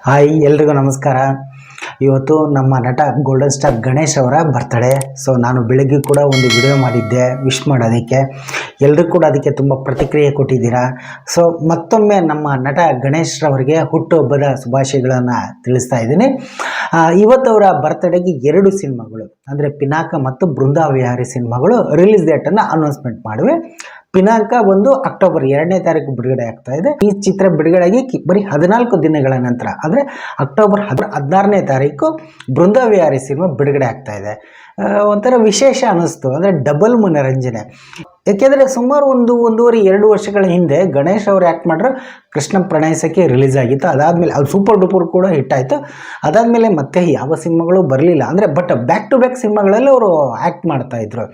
Hi ಎಲ್ರಿಗೂ ನಮಸ್ಕಾರ. ಇವತ್ತು ನಮ್ಮ ನಟ ಗೋಲ್ಡನ್ ಸ್ಟಾರ್ ಗಣೇಶ್ ಅವರ ಬರ್ತ್ಡೇ. ಸೊ ನಾನು ಬೆಳಗ್ಗೆ ಕೂಡ ಒಂದು ವಿಡಿಯೋ ಮಾಡಿದ್ದೆ ವಿಶ್ ಮಾಡೋದಕ್ಕೆ. ಎಲ್ಲರೂ ಕೂಡ ಅದಕ್ಕೆ ತುಂಬ ಪ್ರತಿಕ್ರಿಯೆ ಕೊಟ್ಟಿದ್ದೀರಾ. ಸೊ ಮತ್ತೊಮ್ಮೆ ನಮ್ಮ ನಟ ಗಣೇಶ್ ರವರಿಗೆ ಹುಟ್ಟುಹಬ್ಬದ ಶುಭಾಶಯಗಳನ್ನು ತಿಳಿಸ್ತಾ ಇದ್ದೀನಿ. ಇವತ್ತು ಅವರ ಬರ್ತ್ಡೇಗೆ 2 ಸಿನಿಮಾಗಳು ಅಂದರೆ ಪಿನಾಕ ಮತ್ತು ಬೃಂದಾವಿಹಾರಿ ಸಿನಿಮಾಗಳು ರಿಲೀಸ್ ಡೇಟನ್ನು ಅನೌನ್ಸ್ಮೆಂಟ್ ಮಾಡಿವೆ. ಪಿನಾಕ ಒಂದು ಅಕ್ಟೋಬರ್ 2ನೇ ತಾರೀಕು ಬಿಡುಗಡೆ ಆಗ್ತಾ ಇದೆ. ಈ ಚಿತ್ರ ಬಿಡುಗಡೆಯಾಗಿ ಬರೀ 14 ದಿನಗಳ ನಂತರ ಅಂದರೆ ಅಕ್ಟೋಬರ್ 16ನೇ ತಾರೀಕು ಬೃಂದಾವಿಹಾರಿ ಸಿನಿಮಾ ಬಿಡುಗಡೆ ಆಗ್ತಾ ಇದೆ. ಒಂಥರ ವಿಶೇಷ ಅನ್ನಿಸ್ತು, ಅಂದರೆ ಡಬಲ್ ಮನರಂಜನೆ. ಯಾಕೆಂದರೆ ಸುಮಾರು ಒಂದೂವರೆ 2 ವರ್ಷಗಳ ಹಿಂದೆ ಗಣೇಶ್ ಅವರು ಆ್ಯಕ್ಟ್ ಮಾಡಿರೋ ಕೃಷ್ಣ ಪ್ರಣಯ ಸಖಿ ರಿಲೀಸ್ ಆಗಿತ್ತು. ಅದಾದಮೇಲೆ ಅದು ಸೂಪರ್ ಡೂಪರ್ ಕೂಡ ಹಿಟ್ ಆಯಿತು. ಅದಾದಮೇಲೆ ಮತ್ತೆ ಯಾವ ಸಿನಿಮಾಗಳು ಬರಲಿಲ್ಲ. ಅಂದರೆ ಬಟ್ ಬ್ಯಾಕ್ ಟು ಬ್ಯಾಕ್ ಸಿನಿಮಾಗಳಲ್ಲಿ ಅವರು ಆ್ಯಕ್ಟ್ ಮಾಡ್ತಾಯಿದ್ರು.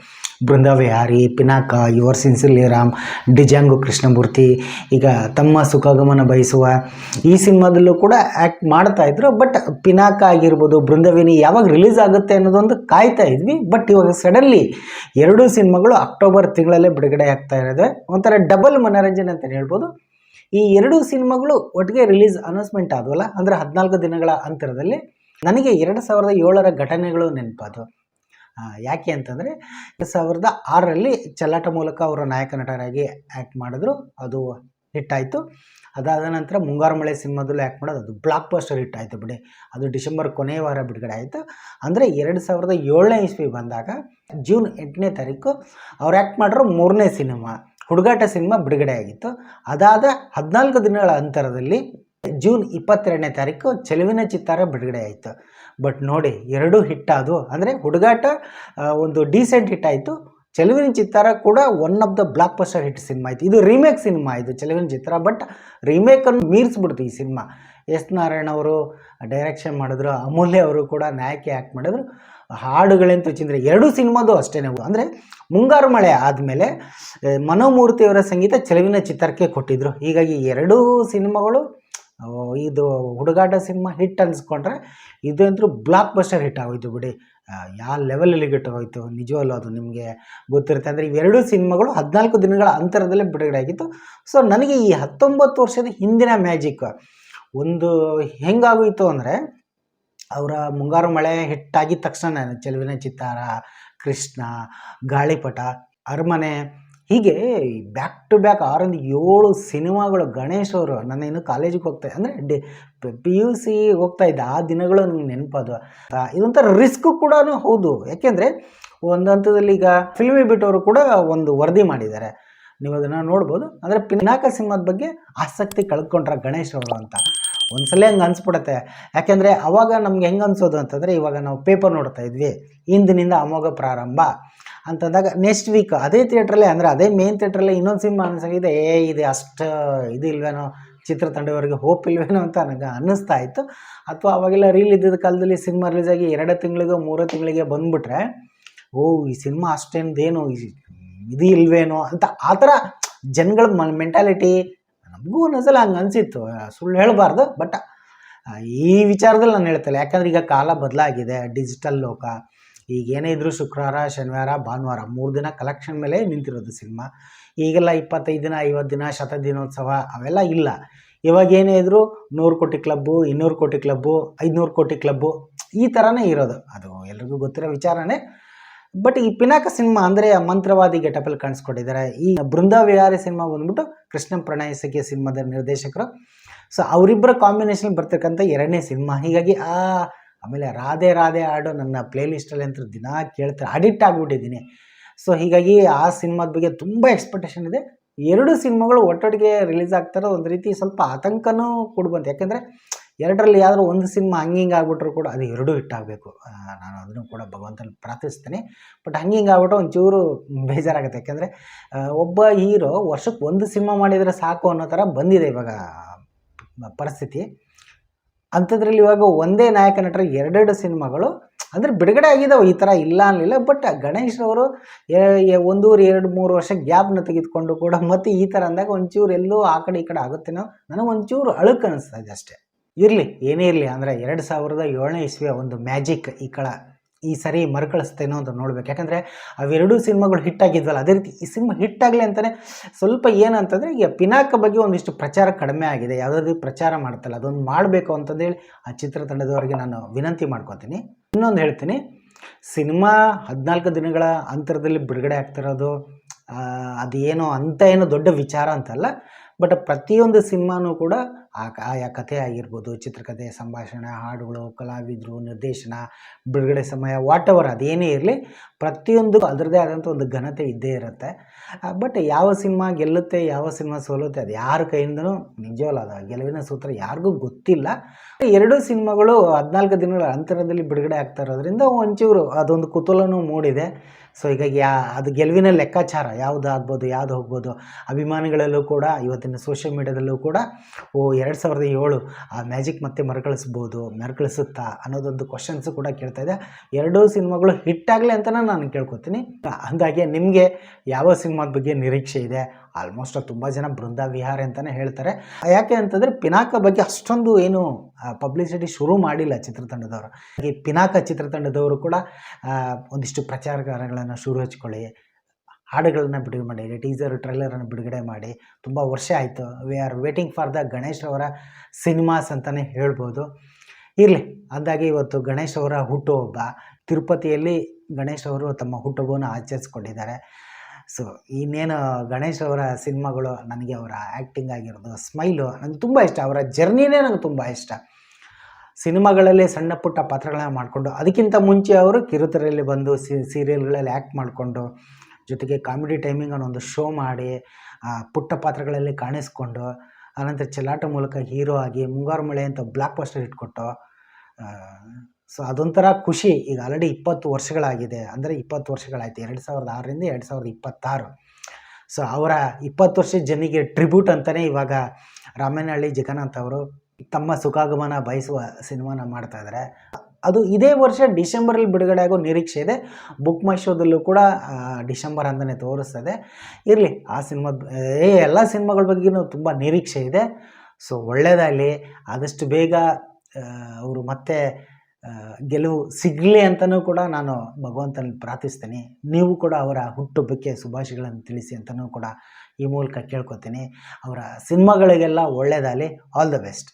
ಬೃಂದಾವಿಹಾರಿ, ಪಿನಾಕ, ಯುವರ್ ಸಿನ್ಸಿಯರ್ಲಿ ರಾಮ್, ಡಿಜಾಂಗು ಕೃಷ್ಣಮೂರ್ತಿ, ಈಗ ತಮ್ಮ ಸುಖಗಮನ ಬಯಸುವ ಈ ಸಿನಿಮಾದಲ್ಲೂ ಕೂಡ ಆ್ಯಕ್ಟ್ ಮಾಡ್ತಾಯಿದ್ರು. ಬಟ್ ಪಿನಾಕ ಆಗಿರ್ಬೋದು, ಬೃಂದಾವಿನಿ ಯಾವಾಗ ರಿಲೀಸ್ ಆಗುತ್ತೆ ಅನ್ನೋದೊಂದು ಕಾಯ್ತಾ ಇದ್ವಿ. ಬಟ್ ಇವಾಗ ಸಡನ್ಲಿ 2 ಸಿನಿಮಾಗಳು ಅಕ್ಟೋಬರ್ ತಿಂಗಳಲ್ಲೇ ಬಿಡುಗಡೆ ಆಗ್ತಾ ಇರೋದು. ಒಂಥರ ಡಬಲ್ ಮನೋರಂಜನೆ ಅಂತಲೇ ಹೇಳ್ಬೋದು. ಈ 2 ಸಿನಿಮಾಗಳು ಒಟ್ಟಿಗೆ ರಿಲೀಸ್ ಅನೌನ್ಸ್ಮೆಂಟ್ ಆದವಲ್ಲ, ಅಂದರೆ 14 ದಿನಗಳ ಅಂತರದಲ್ಲಿ ನನಗೆ 2007ರ ಘಟನೆಗಳು ನೆನಪಾದವು. ಯಾಕೆ ಅಂತಂದರೆ 2006ರಲ್ಲಿ ಚೆಲ್ಲಾಟ ಮೂಲಕ ಅವರ ನಾಯಕ ನಟರಾಗಿ ಆ್ಯಕ್ಟ್ ಮಾಡಿದ್ರು, ಅದು ಹಿಟ್ಟಾಯಿತು. ಅದಾದ ನಂತರ ಮುಂಗಾರು ಮಳೆ ಸಿನಿಮಾದಲ್ಲೂ ಆ್ಯಕ್ಟ್ ಮಾಡೋದು, ಅದು ಬ್ಲಾಕ್ ಬಸ್ಟರ್ ಹಿಟ್ ಆಯಿತು ಬಿಡಿ. ಅದು ಡಿಸೆಂಬರ್ ಕೊನೆಯ ವಾರ ಬಿಡುಗಡೆ ಆಯಿತು. ಅಂದರೆ 2007ನೇ ಇಸ್ವಿ ಬಂದಾಗ ಜೂನ್ 8ನೇ ತಾರೀಕು ಅವ್ರು ಆ್ಯಕ್ಟ್ ಮಾಡಿರೋ 3ನೇ ಸಿನಿಮಾ ಹುಡುಗಾಟ ಸಿನಿಮಾ ಬಿಡುಗಡೆ ಆಗಿತ್ತು. ಅದಾದ 14 ದಿನಗಳ ಅಂತರದಲ್ಲಿ ಜೂನ್ 22ನೇ ತಾರೀಕು ಚೆಲುವಿನ ಚಿತ್ತಾರ ಬಿಡುಗಡೆ ಆಯಿತು. ಬಟ್ ನೋಡಿ, 2 ಹಿಟ್ಟಾದವು. ಅಂದರೆ ಹುಡುಗಾಟ ಒಂದು ಡೀಸೆಂಟ್ ಹಿಟ್ ಆಯಿತು, ಚೆಲುವಿನ ಚಿತ್ತಾರ ಕೂಡ one of the blockbuster hit cinema ಆಯಿತು. ಇದು ರೀಮೇಕ್ ಸಿನಿಮಾ ಇದು ಚೆಲುವಿನ ಚಿತ್ತಾರ, ಬಟ್ ರೀಮೇಕನ್ನು ಮೀರಿಸ್ಬಿಡ್ತು ಈ ಸಿನಿಮಾ. ಎಸ್ ನಾರಾಯಣ್ ಅವರು ಡೈರೆಕ್ಷನ್ ಮಾಡಿದ್ರು, ಅಮೂಲ್ಯ ಅವರು ಕೂಡ ನಾಯಕಿ ಆ್ಯಕ್ಟ್ ಮಾಡಿದ್ರು. ಹಾಡುಗಳಂತೂ ಚಿಂದ್ರೆ 2 ಸಿನಿಮಾದು ಅಷ್ಟೇ. ಅಂದರೆ ಮುಂಗಾರು ಮಳೆ ಆದಮೇಲೆ ಮನೋಮೂರ್ತಿಯವರ ಸಂಗೀತ ಚೆಲುವಿನ ಚಿತ್ತಾರಕ್ಕೆ ಕೊಟ್ಟಿದ್ದರು. ಹೀಗಾಗಿ 2 ಸಿನಿಮಾಗಳು, ಇದು ಹುಡುಗಾಟ ಸಿನಿಮಾ ಹಿಟ್ ಅನ್ಸ್ಕೊಂಡ್ರೆ ಇದಂತೂ ಬ್ಲಾಕ್ ಬಸ್ಟರ್ ಹಿಟ್ ಆಗೋಯ್ತು ಬಿಡಿ. ಯಾವ ಲೆವೆಲಲ್ಲಿ ಹೋಯಿತು ನಿಜವಲ್ಲೂ ಅದು ನಿಮಗೆ ಗೊತ್ತಿರುತ್ತೆ. ಅಂದರೆ ಇವೆರಡೂ ಸಿನಿಮಾಗಳು 14 ದಿನಗಳ ಅಂತರದಲ್ಲೇ ಬಿಡುಗಡೆ ಆಗಿತ್ತು. ಸೊ ನನಗೆ ಈ 19 ವರ್ಷದ ಹಿಂದಿನ ಮ್ಯಾಜಿಕ್ ಒಂದು ಹೆಂಗಾಗೋಯಿತು ಅಂದರೆ, ಅವರ ಮುಂಗಾರು ಮಳೆ ಹಿಟ್ಟಾಗಿದ್ದ ತಕ್ಷಣ ಚೆಲುವಿನ ಚಿತ್ತಾರ, ಕೃಷ್ಣ, ಗಾಳಿಪಟ, ಅರಮನೆ, ಹೀಗೆ ಬ್ಯಾಕ್ ಟು ಬ್ಯಾಕ್ 6-7 ಸಿನಿಮಾಗಳು ಗಣೇಶ್ ಅವರು. ನಾನು ಇನ್ನು ಕಾಲೇಜಿಗೆ ಹೋಗ್ತಾಯಿದ್ದೆ, ಅಂದರೆ PUC ಹೋಗ್ತಾಯಿದ್ದೆ ಆ ದಿನಗಳು ನನಗೆ ನೆನಪದು. ಇದೊಂಥರ ರಿಸ್ಕು ಕೂಡ ಹೌದು. ಯಾಕೆಂದರೆ ಒಂದು ಹಂತದಲ್ಲಿ ಈಗ ಫಿಲ್ಮಿ ಬಿಟ್ಟವರು ಕೂಡ ಒಂದು ವರದಿ ಮಾಡಿದ್ದಾರೆ, ನೀವು ಅದನ್ನು ನೋಡ್ಬೋದು. ಅಂದರೆ ಪಿನಾಕ ಸಿನಿಮಾದ ಬಗ್ಗೆ ಆಸಕ್ತಿ ಕಳ್ಕೊಂಡ್ರ ಗಣೇಶ್ ಅವರು ಅಂತ ಒಂದ್ಸಲ ಹಂಗೆ ಅನಿಸ್ಬಿಡುತ್ತೆ. ಯಾಕೆಂದರೆ ಅವಾಗ ನಮ್ಗೆ ಹೆಂಗೆ ಅನಿಸೋದು ಅಂತಂದರೆ, ಇವಾಗ ನಾವು ಪೇಪರ್ ನೋಡ್ತಾ ಇದ್ವಿ, ಇಂದಿನಿಂದ ಅಮೋಘ ಪ್ರಾರಂಭ ಅಂತಂದಾಗ ನೆಕ್ಸ್ಟ್ ವೀಕ್ ಅದೇ ಥಿಯೇಟ್ರಲ್ಲೇ, ಅಂದರೆ ಅದೇ ಮೇನ್ ಥಿಯೇಟ್ರಲ್ಲೇ ಇನ್ನೊಂದು ಸಿನಿಮಾ ಅನಿಸಾಗಿದೆ, ಇದು ಅಷ್ಟು ಇದು ಇಲ್ವೇನೋ, ಚಿತ್ರತಂಡವರಿಗೆ ಹೋಪ್ ಇಲ್ವೇನೋ ಅಂತ ನನಗೆ ಅನ್ನಿಸ್ತಾ ಇತ್ತು. ಅಥವಾ ಅವಾಗೆಲ್ಲ ರೀಲ್ ಇದ್ದಿದ್ದ ಕಾಲದಲ್ಲಿ ಸಿನಿಮಾ ರಿಲೀಸ್ ಆಗಿ 2 ತಿಂಗಳಿಗೋ 3 ತಿಂಗಳಿಗೆ ಬಂದುಬಿಟ್ರೆ, ಈ ಸಿನಿಮಾ ಅಷ್ಟೇನು ಇದು ಇಲ್ವೇನೋ ಅಂತ ಆ ಥರ ಜನಗಳ ಮೆಂಟಾಲಿಟಿ. ನಮಗೂ ಒಂದೊಂದ್ಸಲ ಹಂಗೆ ಅನಿಸಿತ್ತು, ಸುಳ್ಳು ಹೇಳಬಾರ್ದು. ಬಟ್ ಈ ವಿಚಾರದಲ್ಲಿ ನಾನು ಹೇಳ್ತಲ್ಲ, ಯಾಕಂದರೆ ಈಗ ಕಾಲ ಬದಲಾಗಿದೆ, ಡಿಜಿಟಲ್ ಲೋಕ. ಈಗ ಏನೇ ಇದ್ದರೂ ಶುಕ್ರವಾರ, ಶನಿವಾರ, ಭಾನುವಾರ 3 ದಿನ ಕಲೆಕ್ಷನ್ ಮೇಲೆ ನಿಂತಿರೋದು ಸಿನಿಮಾ. ಈಗೆಲ್ಲ 25 ದಿನ, 50 ದಿನ, ಶತದಿನೋತ್ಸವ ಅವೆಲ್ಲ ಇಲ್ಲ. ಇವಾಗ ಏನೇ ಇದ್ದರೂ 100 ಕೋಟಿ ಕ್ಲಬ್ಬು, 200 ಕೋಟಿ ಕ್ಲಬ್ಬು, 500 ಕೋಟಿ ಕ್ಲಬ್ಬು, ಈ ಥರನೇ ಇರೋದು. ಅದು ಎಲ್ರಿಗೂ ಗೊತ್ತಿರೋ ವಿಚಾರನೇ. ಬಟ್ ಈ ಪಿನಾಕ ಸಿನಿಮಾ ಅಂದರೆ ಮಂತ್ರವಾದಿ ಗೆಟಪಲ್ಲಿ ಕಾಣಿಸ್ಕೊಂಡಿದ್ದಾರೆ. ಈ ಬೃಂದಾವಿಹಾರಿ ಸಿನಿಮಾ ಬಂದ್ಬಿಟ್ಟು ಕೃಷ್ಣ ಪ್ರಣಯ ಸಖಿ ಸಿನಿಮಾದ ನಿರ್ದೇಶಕರು. ಸೊ ಅವರಿಬ್ಬರ ಕಾಂಬಿನೇಷನ್ ಬರ್ತಕ್ಕಂಥ 2ನೇ ಸಿನಿಮಾ. ಹೀಗಾಗಿ ಆಮೇಲೆ ರಾಧೆ ರಾಧೆ ಹಾಡು ನನ್ನ ಪ್ಲೇ ಲಿಸ್ಟಲ್ಲಿ ಅಂತ ದಿನ ಕೇಳ್ತಾರೆ, ಅಡಿಕ್ಟ್ ಆಗಿಬಿಟ್ಟಿದ್ದೀನಿ. ಸೊ ಹೀಗಾಗಿ ಆ ಸಿನಿಮಾದ ಬಗ್ಗೆ ತುಂಬ ಎಕ್ಸ್ಪೆಕ್ಟೇಷನ್ ಇದೆ. 2 ಸಿನಿಮಾಗಳು ಒಟ್ಟೊಟ್ಟಿಗೆ ರಿಲೀಸ್ ಆಗ್ತಾರೋ ಒಂದು ರೀತಿ ಸ್ವಲ್ಪ ಆತಂಕನೂ ಕೊಡ್ಬಂತು. ಯಾಕೆಂದರೆ 2ರಲ್ಲಿ ಯಾವ್ದಾದ್ರು ಒಂದು ಸಿನಿಮಾ ಹಂಗಿಂಗೆ ಆಗ್ಬಿಟ್ರು ಕೂಡ ಅದು 2 ಹಿಟ್ ಆಗಬೇಕು. ನಾನು ಅದನ್ನು ಕೂಡ ಭಗವಂತನ ಪ್ರಾರ್ಥಿಸ್ತೀನಿ. ಬಟ್ ಹಂಗಿಂಗೆ ಆಗ್ಬಿಟ್ಟು ಒಂಚೂರು ಬೇಜಾರಾಗುತ್ತೆ. ಯಾಕೆಂದರೆ ಒಬ್ಬ ಹೀರೋ ವರ್ಷಕ್ಕೆ 1 ಸಿನಿಮಾ ಮಾಡಿದರೆ ಸಾಕು ಅನ್ನೋ ಥರ ಬಂದಿದೆ ಇವಾಗ ಪರಿಸ್ಥಿತಿ. ಅಂಥದ್ರಲ್ಲಿ ಇವಾಗ ಒಂದೇ ನಾಯಕ ನಟರ 2 ಸಿನಿಮಾಗಳು ಅಂದರೆ ಬಿಡುಗಡೆ ಆಗಿದ್ದಾವೆ, ಈ ಥರ ಇಲ್ಲ ಅನ್ನಲಿಲ್ಲ. ಬಟ್ ಗಣೇಶ್ ಅವರು 1-2-3 ವರ್ಷ ಗ್ಯಾಪ್ನ ತೆಗೆದುಕೊಂಡು ಕೂಡ ಮತ್ತೆ ಈ ಥರ ಅಂದಾಗ ಒಂಚೂರು ಎಲ್ಲೋ ಆ ಕಡೆ ಈ ಕಡೆ ಆಗುತ್ತೇನೋ, ನನಗೆ ಒಂಚೂರು ಅಳುಕು ಅನ್ನಿಸ್ತಾ ಇದೆ ಅಷ್ಟೇ. ಇರಲಿ, ಏನೇ ಇರಲಿ, ಅಂದರೆ 2007ನೇ ಇಸ್ವಿಯ ಒಂದು ಮ್ಯಾಜಿಕ್ ಈ ಈ ಸರಿ ಮರುಕಳಿಸ್ತೇನೋ ಅಂತ ನೋಡ್ಬೇಕು. ಯಾಕಂದರೆ ಅವೆರಡೂ ಸಿನಿಮಾಗಳು ಹಿಟ್ಟಾಗಿದ್ವಲ್ಲ, ಅದೇ ರೀತಿ ಈ ಸಿನಿಮಾ ಹಿಟ್ಟಾಗಲಿ ಅಂತಲೇ ಸ್ವಲ್ಪ ಏನಂತಂದರೆ ಈಗ ಪಿನಾಕ ಬಗ್ಗೆ ಒಂದಿಷ್ಟು ಪ್ರಚಾರ ಕಡಿಮೆ ಆಗಿದೆ. ಯಾವುದಾದ್ರು ಪ್ರಚಾರ ಮಾಡ್ತಲ್ಲ, ಅದೊಂದು ಮಾಡಬೇಕು ಅಂತಂದೇಳಿ ಆ ಚಿತ್ರತಂಡದವರಿಗೆ ನಾನು ವಿನಂತಿ ಮಾಡ್ಕೊತೀನಿ. ಇನ್ನೊಂದು ಹೇಳ್ತೀನಿ, ಸಿನಿಮಾ 14 ದಿನಗಳ ಅಂತರದಲ್ಲಿ ಬಿಡುಗಡೆ ಆಗ್ತಿರೋದು ಅದೇನೋ ಅಂತ ಏನೋ ದೊಡ್ಡ ವಿಚಾರ ಅಂತಲ್ಲ. ಬಟ್ ಪ್ರತಿಯೊಂದು ಸಿನಿಮಾನೂ ಕೂಡ ಆಯಾ ಕಥೆ ಆಗಿರ್ಬೋದು, ಚಿತ್ರಕಥೆ, ಸಂಭಾಷಣೆ, ಹಾಡುಗಳು, ಕಲಾವಿದರು, ನಿರ್ದೇಶನ, ಬಿಡುಗಡೆ ಸಮಯ, ವಾಟ್ ಎವರ್ ಅದೇನೇ ಇರಲಿ, ಪ್ರತಿಯೊಂದು ಅದರದ್ದೇ ಆದಂಥ ಒಂದು ಘನತೆ ಇದ್ದೇ ಇರುತ್ತೆ. ಬಟ್ ಯಾವ ಸಿನಿಮಾ ಗೆಲ್ಲುತ್ತೆ, ಯಾವ ಸಿನಿಮಾ ಸೋಲುತ್ತೆ, ಅದು ಯಾರ ಕೈಯಿಂದನೂ ನಿಜವಲ್ಲ, ಅದು ಗೆಲುವಿನ ಸೂತ್ರ ಯಾರಿಗೂ ಗೊತ್ತಿಲ್ಲ. ಎರಡೂ ಸಿನಿಮಾಗಳು 14 ದಿನಗಳ ಅಂತರದಲ್ಲಿ ಬಿಡುಗಡೆ ಆಗ್ತಾ ಇರೋದ್ರಿಂದ ಒಂಚೂರು ಅದೊಂದು ಕುತೂಹಲನೂ ಮೂಡಿದೆ. ಸೊ ಹೀಗಾಗಿ ಅದು ಗೆಲುವಿನ ಲೆಕ್ಕಾಚಾರ ಯಾವುದು ಆಗ್ಬೋದು, ಯಾವುದು ಹೋಗ್ಬೋದು. ಅಭಿಮಾನಿಗಳಲ್ಲೂ ಕೂಡ ಇವತ್ತಿನ ಸೋಷಿಯಲ್ ಮೀಡ್ಯಾದಲ್ಲೂ ಕೂಡ 2007 ಆ ಮ್ಯಾಜಿಕ್ ಮತ್ತೆ ಮರುಕಳಿಸುತ್ತಾ ಅನ್ನೋದೊಂದು ಕ್ವಶನ್ಸು ಕೂಡ ಕೇಳ್ತಾ ಇದೆ. ಎರಡೂ ಸಿನಿಮಾಗಳು ಹಿಟ್ಟಾಗಲಿ ಅಂತಲೇ ನಾನು ಕೇಳ್ಕೊತೀನಿ. ಹಾಗಾಗಿ ನಿಮಗೆ ಯಾವ ಸಿನಿಮಾದ ಬಗ್ಗೆ ನಿರೀಕ್ಷೆ ಇದೆ? ಆಲ್ಮೋಸ್ಟ್ ತುಂಬ ಜನ ಬೃಂದ ವಿಹಾರ ಅಂತಲೇ ಹೇಳ್ತಾರೆ. ಯಾಕೆ ಅಂತಂದರೆ ಪಿನಾಕ ಬಗ್ಗೆ ಅಷ್ಟೊಂದು ಏನು ಪಬ್ಲಿಸಿಟಿ ಶುರು ಮಾಡಿಲ್ಲ ಚಿತ್ರತಂಡದವರು. ಈ ಪಿನಾಕ ಚಿತ್ರತಂಡದವರು ಕೂಡ ಒಂದಿಷ್ಟು ಪ್ರಚಾರ ಕಾರ್ಯಗಳನ್ನು ಶುರು ಹಚ್ಕೊಳ್ಳಿ, ಹಾಡುಗಳನ್ನ ಬಿಡುಗಡೆ ಮಾಡಿ, ಟೀಸರ್ ಟ್ರೈಲರನ್ನು ಬಿಡುಗಡೆ ಮಾಡಿ. ತುಂಬ ವರ್ಷ ಆಯಿತು. We are waiting for the Ganesh ಅವರ ಸಿನಿಮಾಸ್ ಅಂತಲೇ ಹೇಳ್ಬೋದು. ಇರಲಿ, ಅಂದಾಗೆ ಇವತ್ತು ಗಣೇಶ್ ಅವರ ಹುಟ್ಟುಹಬ್ಬ. ತಿರುಪತಿಯಲ್ಲಿ ಗಣೇಶ್ ಅವರು ತಮ್ಮ ಹುಟ್ಟುಹಬ್ಬವನ್ನು ಆಚರಿಸ್ಕೊಂಡಿದ್ದಾರೆ. ಸೊ ಇನ್ನೇನು ಗಣೇಶ್ ಅವರ ಸಿನಿಮಾಗಳು, ನನಗೆ ಅವರ ಆ್ಯಕ್ಟಿಂಗ್ ಆಗಿರೋದು, ಸ್ಮೈಲು ನನಗೆ ತುಂಬ ಇಷ್ಟ. ಅವರ ಜರ್ನಿನೇ ನನಗೆ ತುಂಬ ಇಷ್ಟ. ಸಿನಿಮಾಗಳಲ್ಲಿ ಸಣ್ಣ ಪುಟ್ಟ ಪಾತ್ರಗಳನ್ನ ಮಾಡಿಕೊಂಡು, ಅದಕ್ಕಿಂತ ಮುಂಚೆ ಅವರು ಕಿರುತೆರೆಯಲ್ಲಿ ಬಂದು ಸೀರಿಯಲ್ಗಳಲ್ಲಿ ಆ್ಯಕ್ಟ್ ಮಾಡಿಕೊಂಡು, ಜೊತೆಗೆ ಕಾಮಿಡಿ ಟೈಮಿಂಗ್ ಅನ್ನೋ ಒಂದು ಶೋ ಮಾಡಿ ಪುಟ್ಟ ಪಾತ್ರಗಳಲ್ಲಿ ಕಾಣಿಸ್ಕೊಂಡು, ಆನಂತರ ಚೆಲ್ಲಾಟ ಮೂಲಕ ಹೀರೋ ಆಗಿ ಮುಂಗಾರು ಮಳೆ ಅಂತ ಬ್ಲಾಕ್ ಬಸ್ಟರ್ ಇಟ್ಕೊಟ್ಟು, ಸೊ ಅದೊಂಥರ ಖುಷಿ. ಈಗ ಆಲ್ರೆಡಿ 20 ವರ್ಷಗಳಾಗಿದೆ. ಅಂದರೆ 20 ವರ್ಷಗಳಾಯಿತು, 2006ರಿಂದ 2026. ಸೊ ಅವರ 20 ವರ್ಷದ ಜನಿಗೆ ಟ್ರಿಬ್ಯೂಟ್ ಅಂತಲೇ ಇವಾಗ ರಾಮನಹಳ್ಳಿ ಜಗನ್ನಾಥ್ ಅವರು ತಮ್ಮ ಸುಖಾಗಮನ ಬಯಸುವ ಸಿನಿಮಾನ ಮಾಡ್ತಾಯಿದ್ದಾರೆ. ಅದು ಇದೇ ವರ್ಷ ಡಿಸೆಂಬರಲ್ಲಿ ಬಿಡುಗಡೆ ಆಗೋ ನಿರೀಕ್ಷೆ ಇದೆ. ಬುಕ್ ಮೈ ಶೋದಲ್ಲೂ ಕೂಡ ಡಿಸೆಂಬರ್ ಅಂತಲೇ ತೋರಿಸ್ತದೆ. ಇರಲಿ, ಆ ಎಲ್ಲ ಸಿನಿಮಾಗಳ ಬಗ್ಗೆಯೂ ತುಂಬ ನಿರೀಕ್ಷೆ ಇದೆ. ಸೊ ಒಳ್ಳೆಯದಾಗಲಿ, ಆದಷ್ಟು ಬೇಗ ಅವರು ಮತ್ತೆ ಗೆಲುವು ಸಿಗಲಿ ಅಂತಲೂ ಕೂಡ ನಾನು ಭಗವಂತನಲ್ಲಿ ಪ್ರಾರ್ಥಿಸ್ತೀನಿ. ನೀವು ಕೂಡ ಅವರ ಹುಟ್ಟುಹಬ್ಬಕ್ಕೆ ಶುಭಾಶಯಗಳನ್ನು ತಿಳಿಸಿ ಅಂತಲೂ ಕೂಡ ಈ ಮೂಲಕ ಕೇಳ್ಕೊತೀನಿ. ಅವರ ಸಿನಿಮಾಗಳಿಗೆಲ್ಲ ಒಳ್ಳೆಯದಾಗಲಿ. All the best.